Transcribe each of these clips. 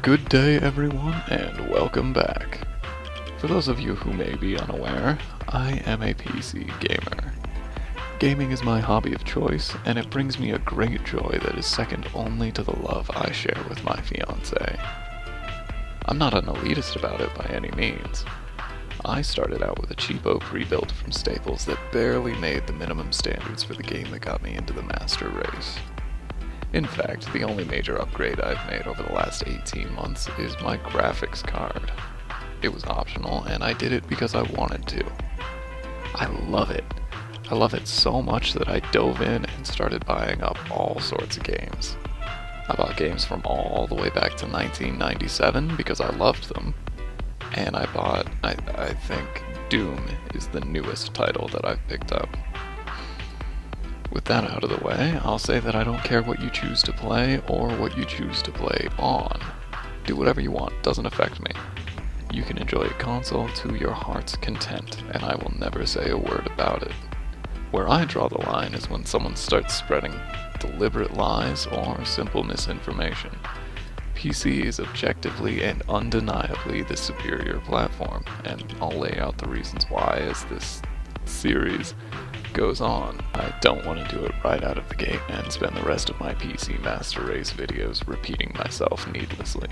Good day everyone, and welcome back. For those of you who may be unaware, I am a PC gamer. Gaming is my hobby of choice, and it brings me a great joy that is second only to the love I share with my fiancée. I'm not an elitist about it by any means. I started out with a cheapo pre-built from Staples that barely made the minimum standards for the game that got me into the master race. In fact, the only major upgrade I've made over the last 18 months is my graphics card. It was optional, and I did it because I wanted to. I love it. I love it so much that I dove in and started buying up all sorts of games. I bought games from all the way back to 1997 because I loved them. And I bought, I think Doom is the newest title that I've picked up. With that out of the way, I'll say that I don't care what you choose to play or what you choose to play on. Do whatever you want, doesn't affect me. You can enjoy a console to your heart's content, and I will never say a word about it. Where I draw the line is when someone starts spreading deliberate lies or simple misinformation. PC is objectively and undeniably the superior platform, and I'll lay out the reasons why as this series goes on. I don't want to do it right out of the gate and spend the rest of my PC Master Race videos repeating myself needlessly.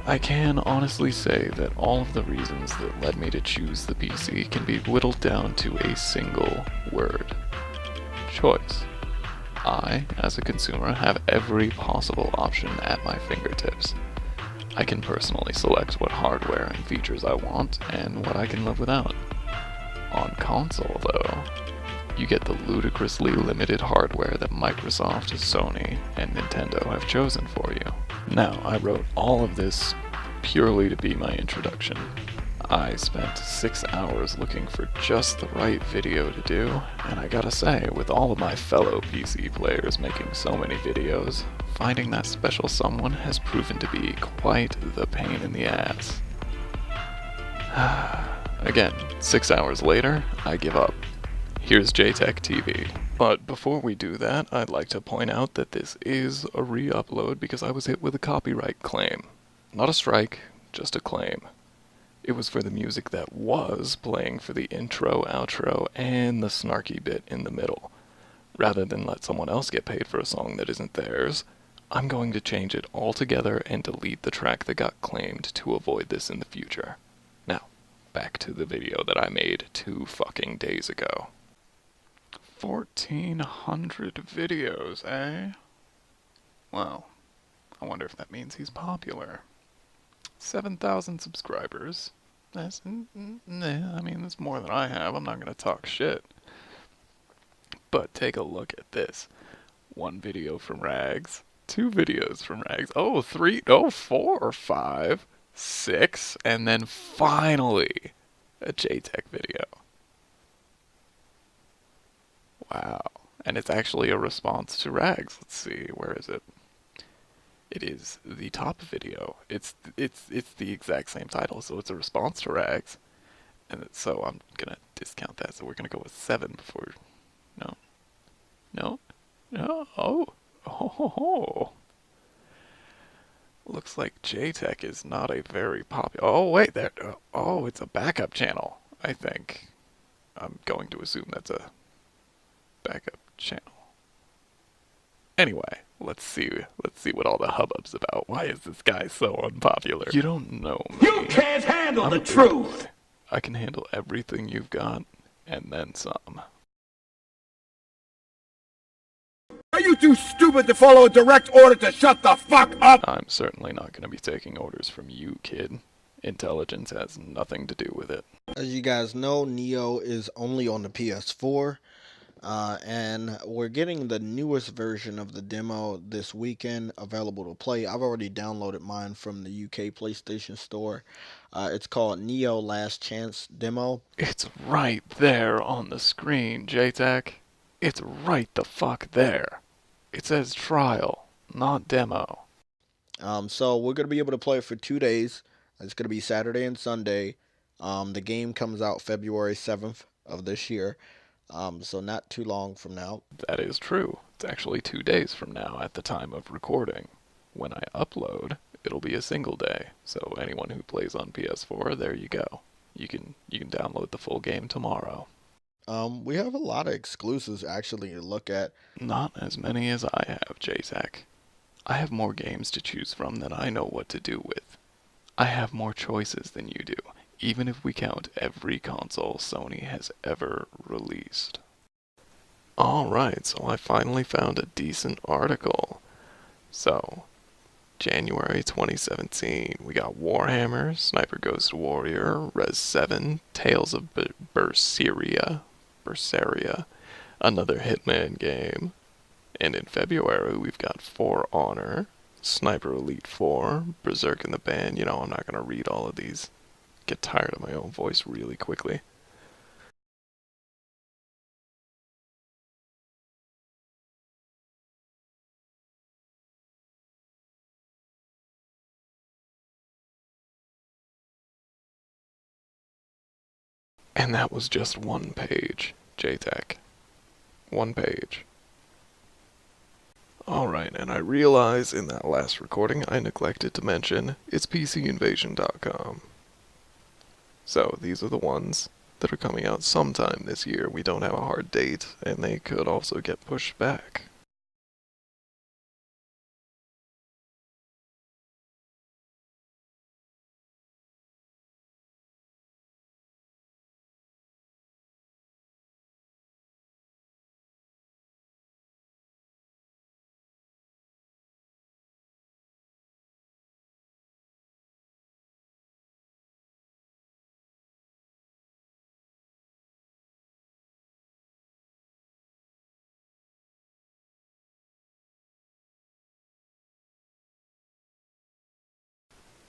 I can honestly say that all of the reasons that led me to choose the PC can be whittled down to a single word: choice. I, as a consumer, have every possible option at my fingertips. I can personally select what hardware and features I want and what I can live without. On console, though, you get the ludicrously limited hardware that Microsoft, Sony, and Nintendo have chosen for you. Now, I wrote all of this purely to be my introduction. I spent 6 hours looking for just the right video to do, and I gotta say, with all of my fellow PC players making so many videos, finding that special someone has proven to be quite the pain in the ass. Again, 6 hours later, I give up. Here's JayTechTV. But before we do that, I'd like to point out that this is a re-upload because I was hit with a copyright claim. Not a strike, just a claim. It was for the music that was playing for the intro, outro, and the snarky bit in the middle. Rather than let someone else get paid for a song that isn't theirs, I'm going to change it altogether and delete the track that got claimed to avoid this in the future. Now, back to the video that I made 2 fucking days ago. 1,400 videos, eh? Well, I wonder if that means he's popular. 7,000 subscribers. That's, I mean, that's more than I have. I'm not going to talk shit. But take a look at this. 1 video from Rags. 2 videos from Rags. Oh, 3, 4 or 5. 6. And then finally, a JTech video. Wow. And it's actually a response to Rags. Let's see, where is it? It is the top video. It's the exact same title, so it's a response to Rags. And so I'm gonna discount that, so we're gonna go with 7 before. No. Oh. Looks like JTech is not a very popular. Oh wait, there. Oh, it's a backup channel. I think. I'm going to assume that's a backup channel. Anyway, let's see what all the hubbub's about. Why is this guy so unpopular? You don't know me. You can't handle the truth! I can handle everything you've got, and then some. Are you too stupid to follow a direct order to shut the fuck up? I'm certainly not going to be taking orders from you, kid. Intelligence has nothing to do with it. As you guys know, Neo is only on the PS4. And we're getting the newest version of the demo this weekend available to play. I've already downloaded mine from the UK PlayStation Store. It's called Neo Last Chance Demo. It's right there on the screen, JTech. It's right the fuck there. It says trial, not demo. So we're going to be able to play it for 2 days. It's going to be Saturday and Sunday. The game comes out February 7th of this year. So not too long from now. That is true. It's actually 2 days from now at the time of recording. When I upload, it'll be a single day. So anyone who plays on PS4, there you go. You can download the full game tomorrow. We have a lot of exclusives actually to look at. Not as many as I have, JayTech. I have more games to choose from than I know what to do with. I have more choices than you do, even if we count every console Sony has ever released. Alright, so I finally found a decent article. So, January 2017, we got Warhammer, Sniper Ghost Warrior, Res 7, Tales of Berseria, another Hitman game. And in February, we've got For Honor, Sniper Elite 4, Berserk in the Band. You know, I'm not going to read all of these. Get tired of my own voice really quickly. And that was just one page, JTech. One page. Alright, and I realize in that last recording I neglected to mention it's PCinvasion.com. So these are the ones that are coming out sometime this year. We don't have a hard date, and they could also get pushed back.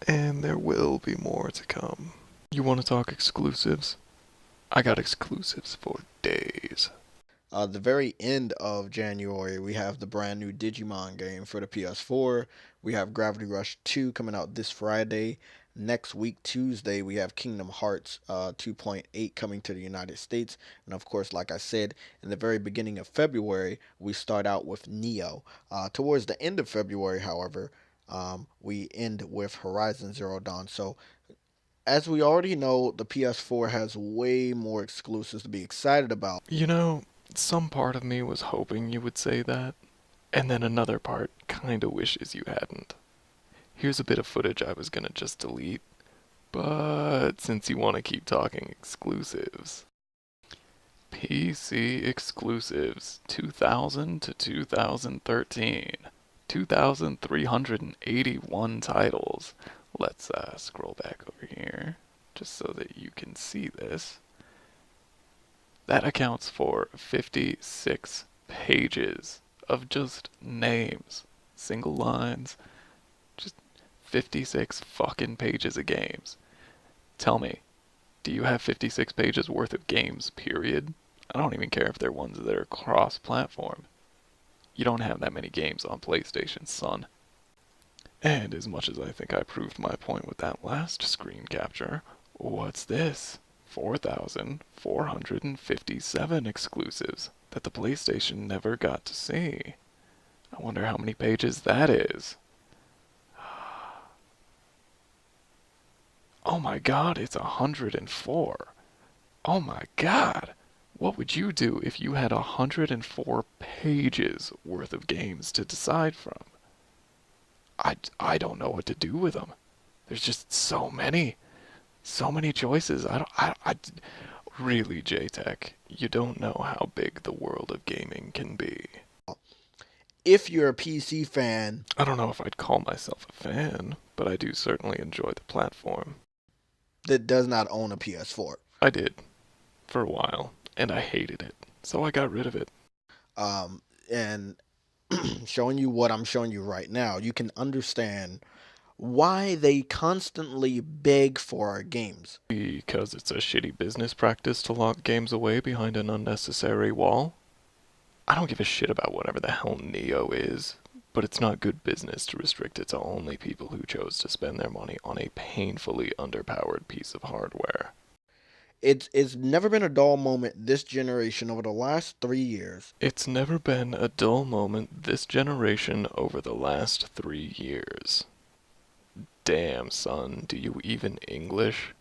And there will be more to come. You want to talk exclusives? I got exclusives for days. The very end of January, we have the brand new Digimon game for the PS4. We have Gravity Rush 2 coming out this Friday. Next week, Tuesday, we have Kingdom Hearts 2.8 coming to the United States. And of course, like I said, in the very beginning of February, we start out with Neo. Towards the end of February, however, we end with Horizon Zero Dawn. So as we already know, the PS4 has way more exclusives to be excited about. You know, some part of me was hoping you would say that, and then another part kinda wishes you hadn't. Here's a bit of footage I was gonna just delete, but since you want to keep talking exclusives. PC exclusives 2000 to 2013. 2,381 titles. Let's scroll back over here just so that you can see this. That accounts for 56 pages of just names, single lines, just 56 fucking pages of games. Tell me, do you have 56 pages worth of games, period? I don't even care if they're ones that are cross-platform. You don't have that many games on PlayStation, son. And as much as I think I proved my point with that last screen capture, what's this? 4,457 exclusives that the PlayStation never got to see. I wonder how many pages that is. Oh my god, it's 104. Oh my god. What would you do if you had 104 pages worth of games to decide from? I don't know what to do with them. There's just so many. So many choices. Really, JTech, you don't know how big the world of gaming can be. If you're a PC fan, I don't know if I'd call myself a fan, but I do certainly enjoy the platform. that does not own a PS4, I did, for a while, and I hated it, so I got rid of it. and showing you what I'm showing you right now, you can understand why they constantly beg for our games. Because it's a shitty business practice to lock games away behind an unnecessary wall. I don't give a shit about whatever the hell Neo is, but it's not good business to restrict it to only people who chose to spend their money on a painfully underpowered piece of hardware. It's never been a dull moment this generation over the last 3 years. It's never been a dull moment this generation over the last 3 years. Damn, son, do you even English?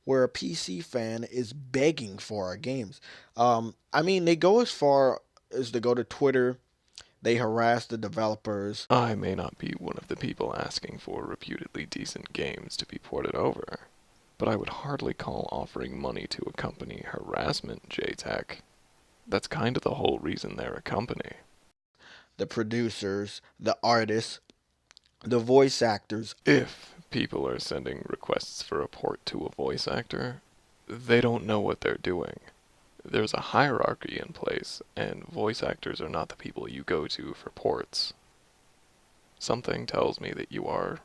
Where a PC fan is begging for our games. I mean, they go as far as to go to Twitter. They harass the developers. I may not be one of the people asking for reputedly decent games to be ported over, but I would hardly call offering money to a company harassment, JTech. That's kind of the whole reason they're a company. The producers, the artists, the voice actors. If people are sending requests for a port to a voice actor, they don't know what they're doing. There's a hierarchy in place, and voice actors are not the people you go to for ports. Something tells me that you are,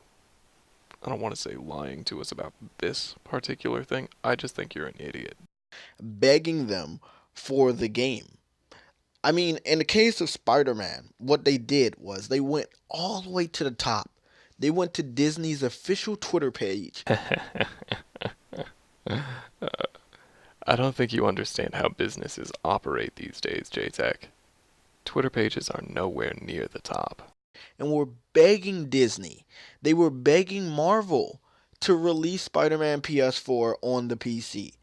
I don't want to say lying to us about this particular thing, I just think you're an idiot. Begging them for the game. I mean, in the case of Spider-Man, what they did was they went all the way to the top. They went to Disney's official Twitter page. I don't think you understand how businesses operate these days, JTech. Twitter pages are nowhere near the top. And were begging Disney. They were begging Marvel to release Spider-Man PS4 on the PC.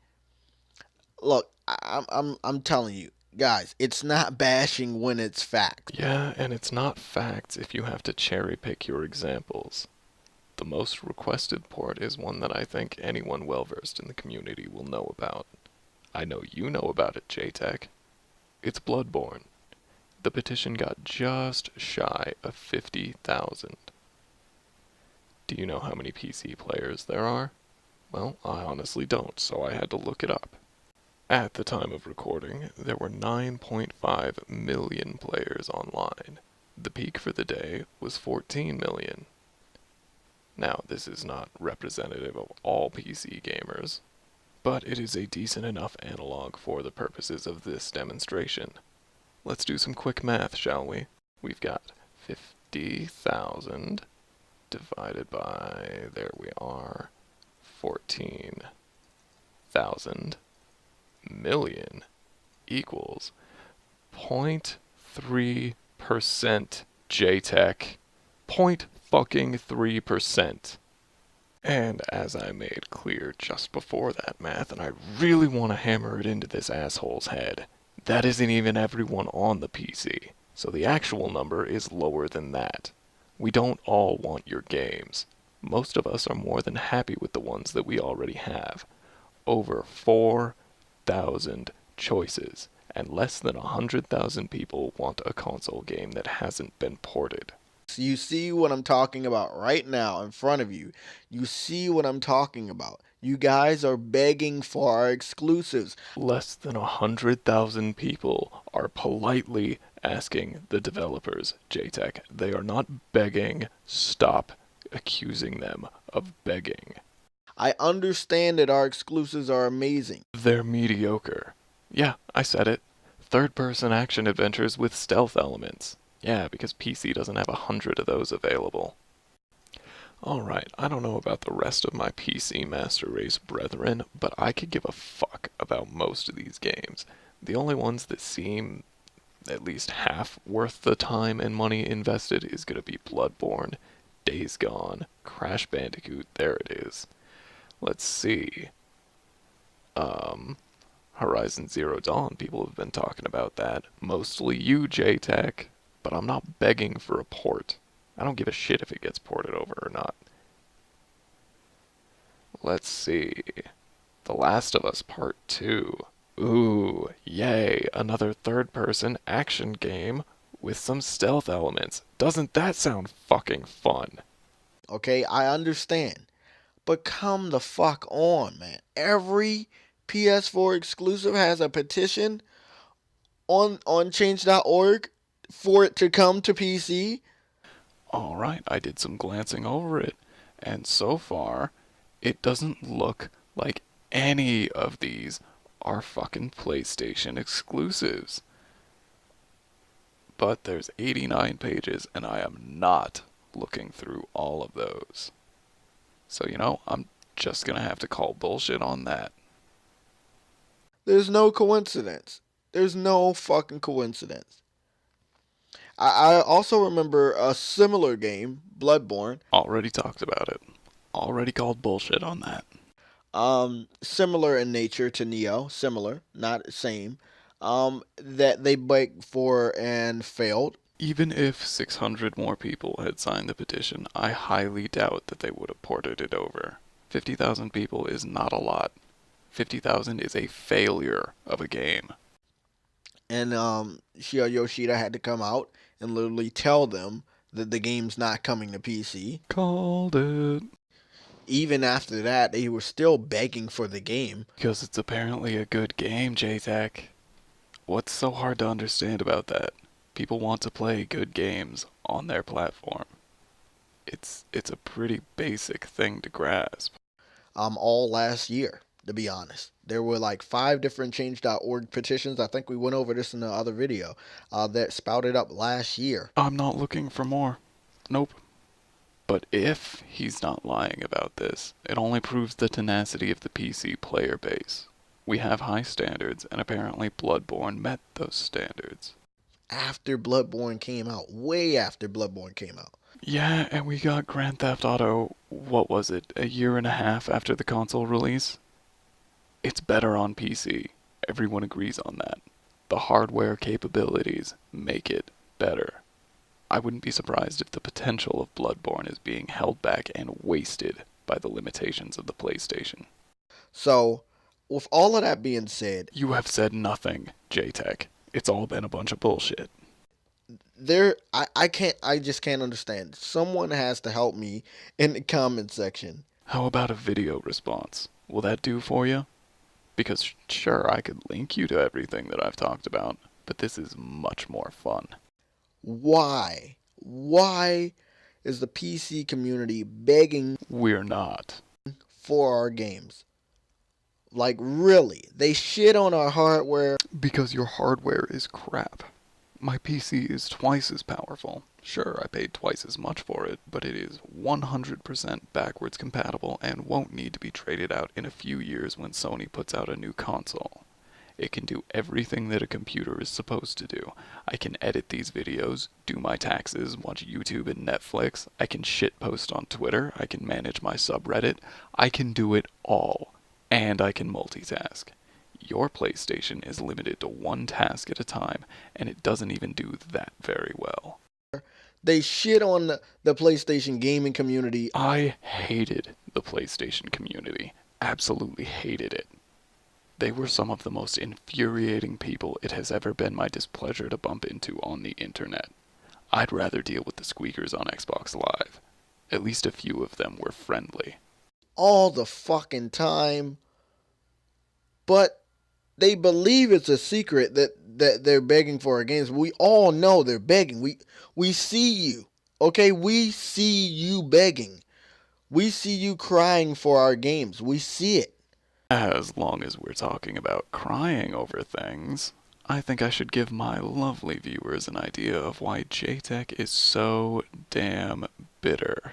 Look, I'm telling you, guys, it's not bashing when it's fact. Yeah, and it's not facts if you have to cherry pick your examples. The most requested port is one that I think anyone well-versed in the community will know about. I know you know about it, JTech. It's Bloodborne. The petition got just shy of 50,000. Do you know how many PC players there are? Well, I honestly don't, so I had to look it up. At the time of recording, there were 9.5 million players online. The peak for the day was 14 million. Now, this is not representative of all PC gamers, but it is a decent enough analog for the purposes of this demonstration. Let's do some quick math, shall we? We've got 50,000 divided by, there we are, 14,000 million equals 0.3% JTech. 0.3%. And as I made clear just before that math, and I really want to hammer it into this asshole's head, that isn't even everyone on the PC. So the actual number is lower than that. We don't all want your games. Most of us are more than happy with the ones that we already have. Over 4,000 choices, and less than 100,000 people want a console game that hasn't been ported. You see what I'm talking about right now in front of you. You see what I'm talking about. You guys are begging for our exclusives. Less than 100,000 people are politely asking the developers, JTech. They are not begging. Stop accusing them of begging. I understand that our exclusives are amazing. They're mediocre. Yeah, I said it. Third-person action adventures with stealth elements. Yeah, because PC doesn't have 100 of those available. Alright, I don't know about the rest of my PC Master Race brethren, but I could give a fuck about most of these games. The only ones that seem at least half worth the time and money invested is gonna be Bloodborne, Days Gone, Crash Bandicoot, there it is. Let's see. Horizon Zero Dawn, people have been talking about that. Mostly you, JTech. But I'm not begging for a port. I don't give a shit if it gets ported over or not. Let's see. The Last of Us Part 2. Ooh, yay, another third-person action game with some stealth elements. Doesn't that sound fucking fun? Okay, I understand. But come the fuck on, man. Every PS4 exclusive has a petition on change.org for it to come to PC. Alright, I did some glancing over it, and so far, it doesn't look like any of these are fucking PlayStation exclusives. But there's 89 pages, and I am not looking through all of those. So, you know, I'm just gonna have to call bullshit on that. There's no coincidence. There's no fucking coincidence. I also remember a similar game, Bloodborne. Already talked about it. Already called bullshit on that. Similar in nature to Neo, similar, not same. That they begged for and failed. Even if 600 more people had signed the petition, I highly doubt that they would have ported it over. 50,000 people is not a lot. 50,000 is a failure of a game. And Shigeru Yoshida had to come out and literally tell them that the game's not coming to PC. Called it. Even after that, they were still begging for the game. Because it's apparently a good game, JayTech. What's so hard to understand about that? People want to play good games on their platform. It's a pretty basic thing to grasp. All last year, to be honest. There were like 5 different change.org petitions. I think we went over this in the other video that spouted up last year. I'm not looking for more. Nope. But if he's not lying about this, it only proves the tenacity of the PC player base. We have high standards, and apparently Bloodborne met those standards. After Bloodborne came out. Way after Bloodborne came out. Yeah, and we got Grand Theft Auto, what was it, a year and a half after the console release? It's better on PC. Everyone agrees on that. The hardware capabilities make it better. I wouldn't be surprised if the potential of Bloodborne is being held back and wasted by the limitations of the PlayStation. So, with all of that being said, You have said nothing, JayTech. It's all been a bunch of bullshit. I just can't understand. Someone has to help me in the comment section. How about a video response? Will that do for you? Because sure, I could link you to everything that I've talked about, but this is much more fun. Why? Why is the PC community begging We're not. for our games? Like, really? They shit on our hardware. Because your hardware is crap. My PC is twice as powerful. Sure, I paid twice as much for it, but it is 100% backwards compatible and won't need to be traded out in a few years when Sony puts out a new console. It can do everything that a computer is supposed to do. I can edit these videos, do my taxes, watch YouTube and Netflix. I can shitpost on Twitter. I can manage my subreddit. I can do it all. And I can multitask. Your PlayStation is limited to one task at a time, and it doesn't even do that very well. They shit on the PlayStation gaming community. I hated the PlayStation community. Absolutely hated it. They were some of the most infuriating people it has ever been my displeasure to bump into on the internet. I'd rather deal with the squeakers on Xbox Live. At least a few of them were friendly. All the fucking time. But they believe it's a secret that they're begging for our games. We all know they're begging. We see you. Okay, we see you begging. We see you crying for our games. We see it. As long as we're talking about crying over things, I think I should give my lovely viewers an idea of why JayTech is so damn bitter.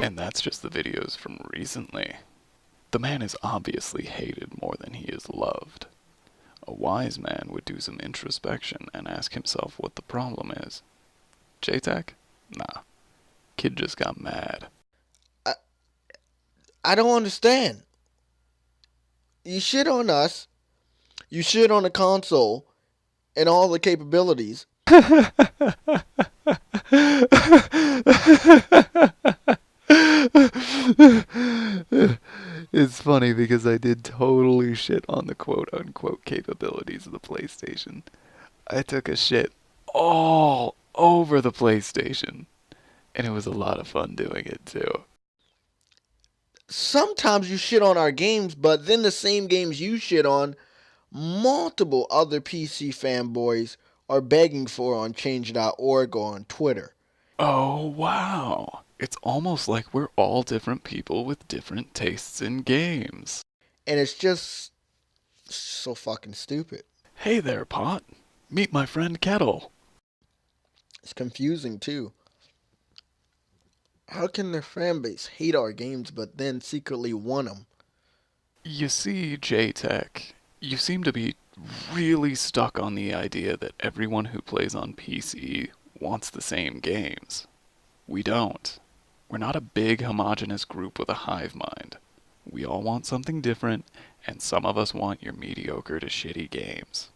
And that's just the videos from recently. The man is obviously hated more than he is loved. A wise man would do some introspection and ask himself what the problem is. JayTech? Nah. Kid just got mad. I don't understand. You shit on us, you shit on the console and all the capabilities. It's funny because I did totally shit on the quote unquote capabilities of the PlayStation. I took a shit all over the PlayStation, and it was a lot of fun doing it too. Sometimes you shit on our games, but then the same games you shit on, multiple other PC fanboys are begging for on change.org or on Twitter. Oh, wow. It's almost like we're all different people with different tastes in games. And it's just so fucking stupid. Hey there, Pot. Meet my friend Kettle. It's confusing too. How can their fan base hate our games but then secretly want them? You see, JTech, you seem to be really stuck on the idea that everyone who plays on PC wants the same games. We don't. We're not a big homogenous group with a hive mind. We all want something different, and some of us want your mediocre to shitty games.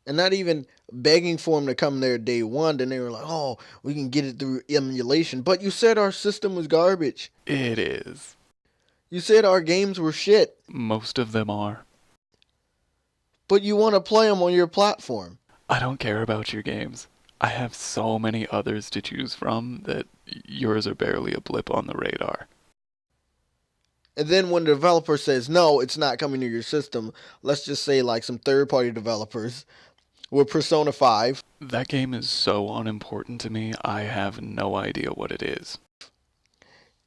And not even begging for them to come there day one. Then they were like, oh, we can get it through emulation. But you said our system was garbage. It is. You said our games were shit. Most of them are. But you want to play them on your platform. I don't care about your games. I have so many others to choose from that yours are barely a blip on the radar. And then when the developer says, no, it's not coming to your system, let's just say like some third-party developers with Persona 5. That game is so unimportant to me, I have no idea what it is.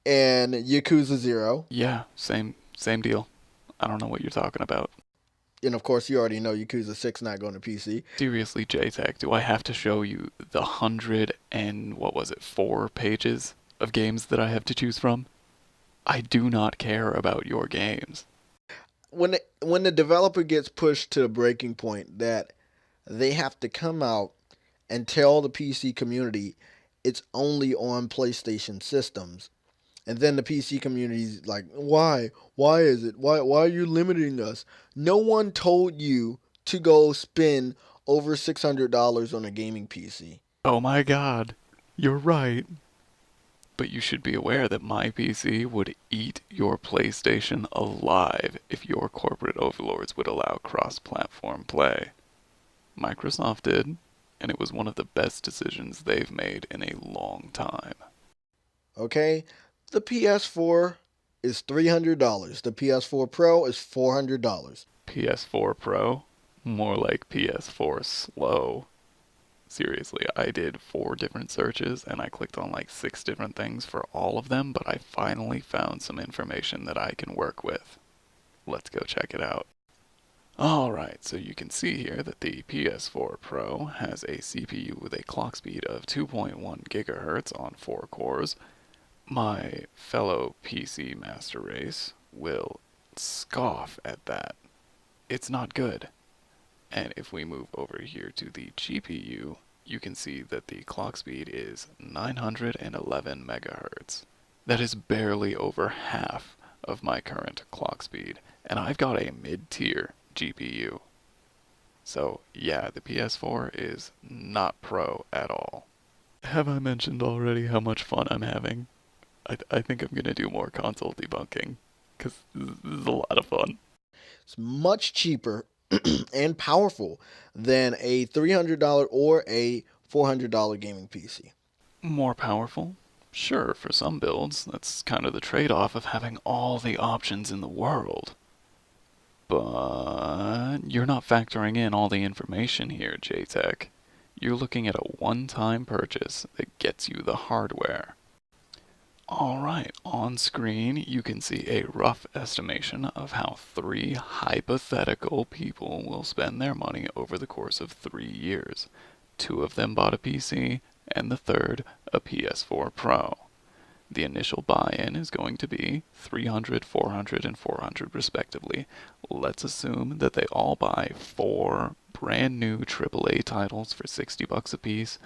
And Yakuza 0. Yeah, same deal. I don't know what you're talking about. And of course, you already know Yakuza 6 not going to PC. Seriously, JTech, do I have to show you the 4 pages of games that I have to choose from? I do not care about your games. When the developer gets pushed to the breaking point that they have to come out and tell the PC community it's only on PlayStation systems, and then the PC community's like, why? Why is it? Why are you limiting us? No one told you to go spend over $600 on a gaming PC. Oh my god, you're right. But you should be aware that my PC would eat your PlayStation alive if your corporate overlords would allow cross-platform play. Microsoft did, and it was one of the best decisions they've made in a long time. Okay? The PS4 is $300. The PS4 Pro is $400. PS4 Pro? More like PS4 slow. Seriously, I did 4 different searches and I clicked on like 6 different things for all of them, but I finally found some information that I can work with. Let's go check it out. Alright, so you can see here that the PS4 Pro has a CPU with a clock speed of 2.1 GHz on 4 cores. My fellow PC Master Race will scoff at that. It's not good. And if we move over here to the GPU, you can see that the clock speed is 911 megahertz. That is barely over half of my current clock speed, and I've got a mid-tier GPU. So yeah, the PS4 is not pro at all. Have I mentioned already how much fun I'm having? I think I'm gonna do more console debunking, because this is a lot of fun. It's much cheaper and powerful than a $300 or a $400 gaming PC. More powerful? Sure, for some builds. That's kind of the trade-off of having all the options in the world. But you're not factoring in all the information here, JTech. You're looking at a one-time purchase that gets you the hardware. Alright, on screen you can see a rough estimation of how 3 hypothetical people will spend their money over the course of 3 years. 2 of them bought a PC, and the third a PS4 Pro. The initial buy-in is going to be $300, $400, and $400 respectively. Let's assume that they all buy 4 brand new AAA titles for $60 a piece.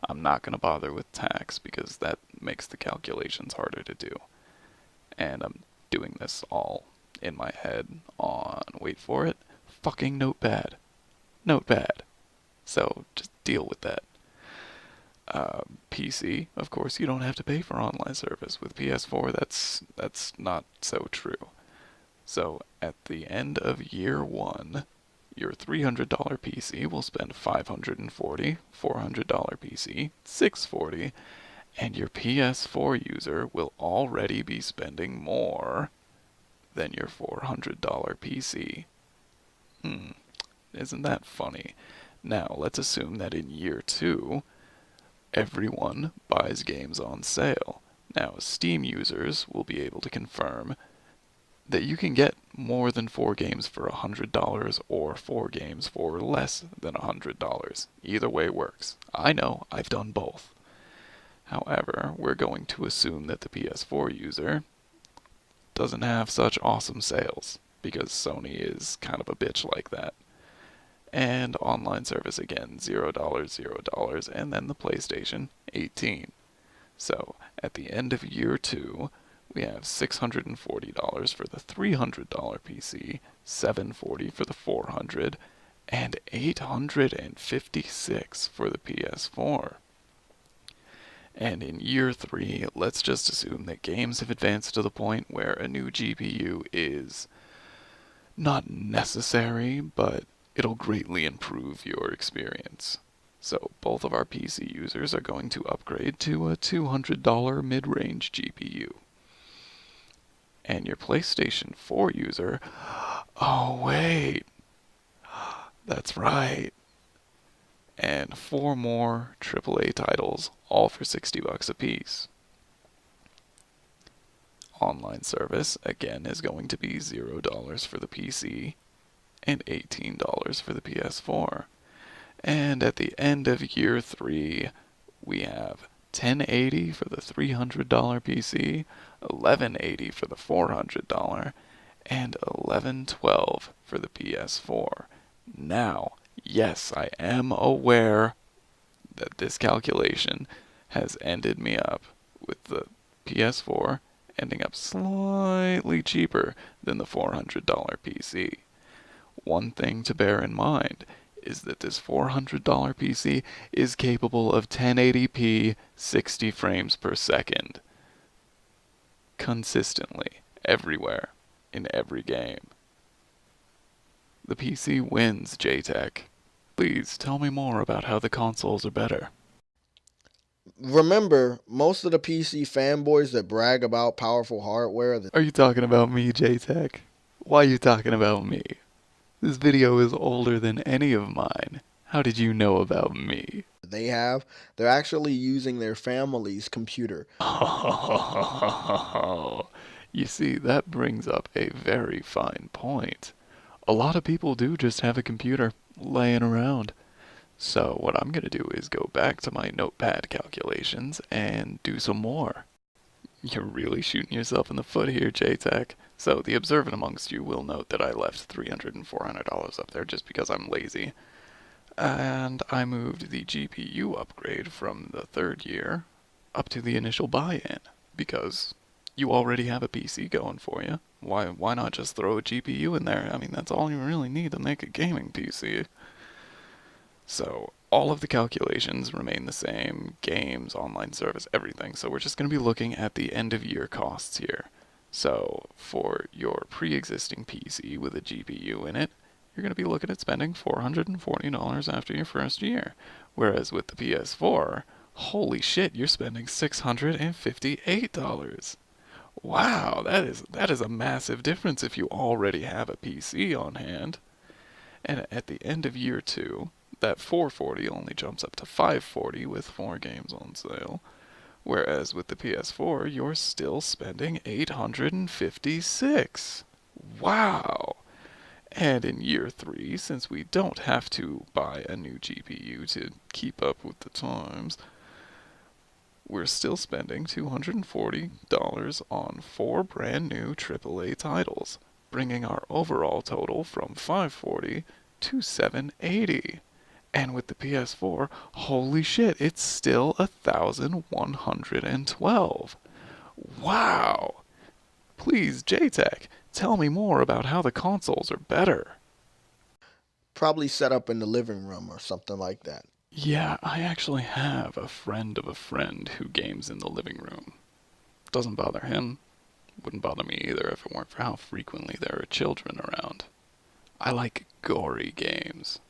I'm not going to bother with tax because that makes the calculations harder to do. And I'm doing this all in my head on, wait for it, fucking Notepad. Notepad. So just deal with that. PC, of course, you don't have to pay for online service. With PS4, that's not so true. So at the end of year one, your $300 PC will spend $540, $400 PC, $640, and your PS4 user will already be spending more than your $400 PC. Isn't that funny? Now, let's assume that in year two, everyone buys games on sale. Now, Steam users will be able to confirm that you can get more than 4 games for $100 or 4 games for less than $100. Either way works. I know, I've done both. However, we're going to assume that the PS4 user doesn't have such awesome sales, because Sony is kind of a bitch like that. And online service again, $0, $0, and then the PlayStation, $18. So, at the end of year two, we have $640 for the $300 PC, $740 for the $400, and $856 for the PS4. And in year three, let's just assume that games have advanced to the point where a new GPU is not necessary, but it'll greatly improve your experience. So both of our PC users are going to upgrade to a $200 mid-range GPU. And your PlayStation 4 user, oh wait, that's right. And 4 more AAA titles, all for $60 a piece. Online service, again, is going to be $0 for the PC and $18 for the PS4. And at the end of year three, we have $1080 for the $300 PC, $1180 for the $400, and $1112 for the PS4. Now, yes, I am aware that this calculation has ended me up with the PS4 ending up slightly cheaper than the $400 PC. One thing to bear in mind is that this $400 PC is capable of 1080p 60 frames per second. Consistently, everywhere, in every game. The PC wins, JayTech. Please tell me more about how the consoles are better. Remember, most of the PC fanboys that brag about powerful hardware Are you talking about me, JayTech? Why are you talking about me? This video is older than any of mine. How did you know about me? they're actually using their family's computer. You see, that brings up a very fine point. A lot of people do just have a computer laying around. So what I'm going to do is go back to my notepad calculations and do some more. You're really shooting yourself in the foot here, JayTech. So the observant amongst you will note that I left $300 and $400 up there just because I'm lazy. And I moved the GPU upgrade from the third year up to the initial buy-in, because you already have a PC going for you. Why not just throw a GPU in there? I mean, that's all you really need to make a gaming PC. So all of the calculations remain the same, games, online service, everything. So we're just going to be looking at the end of year costs here. So for your pre-existing PC with a GPU in it, you're going to be looking at spending $440 after your first year. Whereas with the PS4, holy shit, you're spending $658. Wow, that is a massive difference if you already have a PC on hand. And at the end of year two, that $440 only jumps up to $540 with 4 games on sale. Whereas with the PS4, you're still spending $856. Wow! And in year 3, since we don't have to buy a new GPU to keep up with the times, we're still spending $240 on 4 brand new AAA titles, bringing our overall total from $540 to $780. And with the PS4, holy shit, it's still $1,112. Wow! Please, JayTech, tell me more about how the consoles are better. Probably set up in the living room or something like that. Yeah, I actually have a friend of a friend who games in the living room. Doesn't bother him. Wouldn't bother me either if it weren't for how frequently there are children around. I like gory games.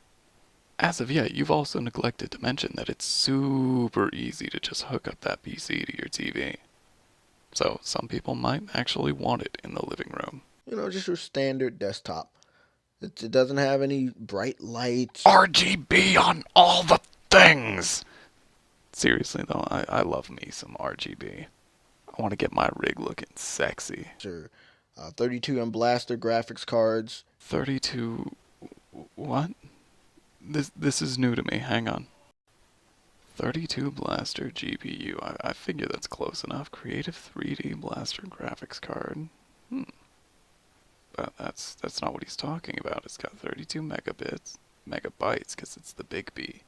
As of yet, you've also neglected to mention that it's super easy to just hook up that PC to your TV. So some people might actually want it in the living room. You know, just your standard desktop. It doesn't have any bright lights. RGB on all the things! Seriously though, I love me some RGB. I want to get my rig looking sexy. Or 32 and blaster graphics cards. 32... what? This is new to me, hang on. 32 blaster GPU, I figure that's close enough. Creative 3D blaster graphics card. But that's not what he's talking about. It's got 32 megabytes, because it's the big B.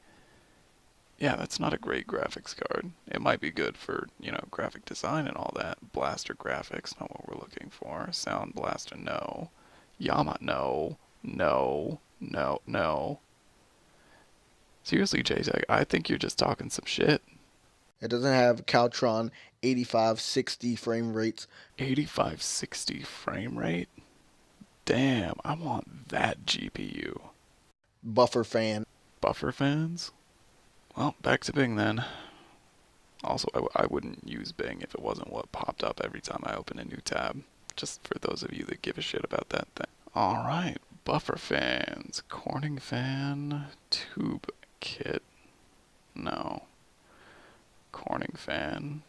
Yeah, that's not a great graphics card. It might be good for, you know, graphic design and all that. Blaster graphics, not what we're looking for. Sound blaster, no. Yama, no. No. No. No. Seriously, JayTech, I think you're just talking some shit. It doesn't have Caltron 8560 frame rates. 8560 frame rate? Damn, I want that GPU. Buffer fan. Buffer fans? Well, back to Bing then. Also, I wouldn't use Bing if it wasn't what popped up every time I open a new tab. Just for those of you that give a shit about that thing. Alright, buffer fans. Corning fan. Tube kit. No. Corning fan.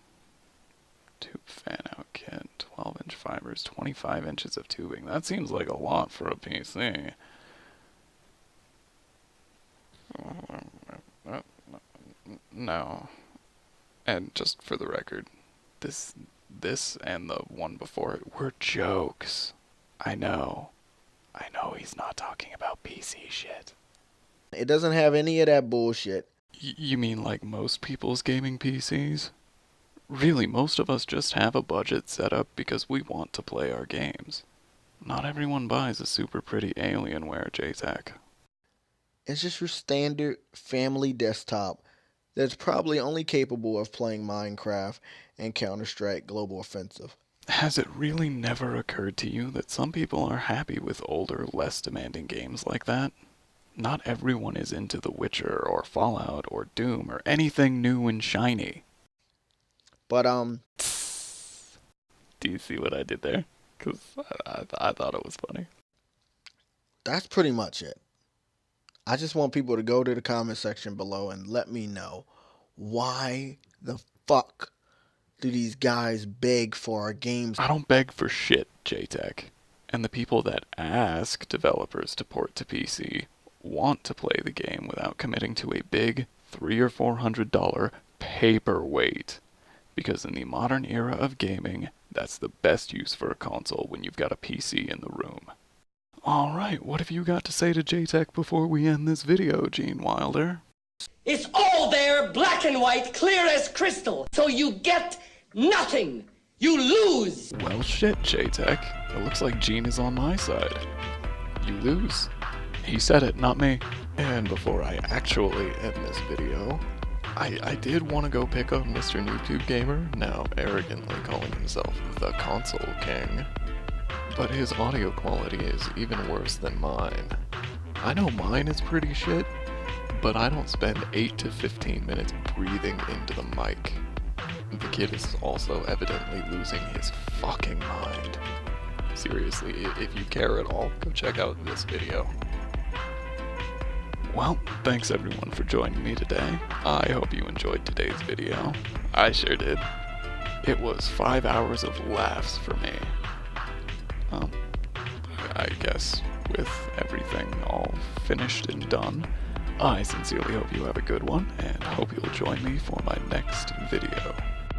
Tube fan out kit. 12-inch fibers. 25 inches of tubing. That seems like a lot for a PC. No. And just for the record, this and the one before it were jokes. I know he's not talking about PC shit. It doesn't have any of that bullshit. You mean like most people's gaming PCs? Really, most of us just have a budget set up because we want to play our games. Not everyone buys a super pretty Alienware, JayTech. It's just your standard family desktop that's probably only capable of playing Minecraft and Counter-Strike Global Offensive. Has it really never occurred to you that some people are happy with older, less demanding games like that? Not everyone is into The Witcher or Fallout or Doom or anything new and shiny. But, do you see what I did there? Because I thought it was funny. That's pretty much it. I just want people to go to the comment section below and let me know why the fuck do these guys beg for our games? I don't beg for shit, JayTech. And the people that ask developers to port to PC want to play the game without committing to a big $300 or $400 paperweight. Because in the modern era of gaming, that's the best use for a console when you've got a PC in the room. Alright, what have you got to say to JayTech before we end this video, Gene Wilder? It's all there, black and white, clear as crystal. So you get nothing. You lose. Well shit, JayTech. It looks like Gene is on my side. You lose. He said it, not me. And before I actually end this video, I did want to go pick up Mr. YouTube Gamer, now arrogantly calling himself the Console King. But his audio quality is even worse than mine. I know mine is pretty shit, but I don't spend 8 to 15 minutes breathing into the mic. The kid is also evidently losing his fucking mind. Seriously, if you care at all, go check out this video. Well, thanks everyone for joining me today. I hope you enjoyed today's video. I sure did. It was 5 hours of laughs for me. I guess with everything all finished and done, I sincerely hope you have a good one, and hope you'll join me for my next video.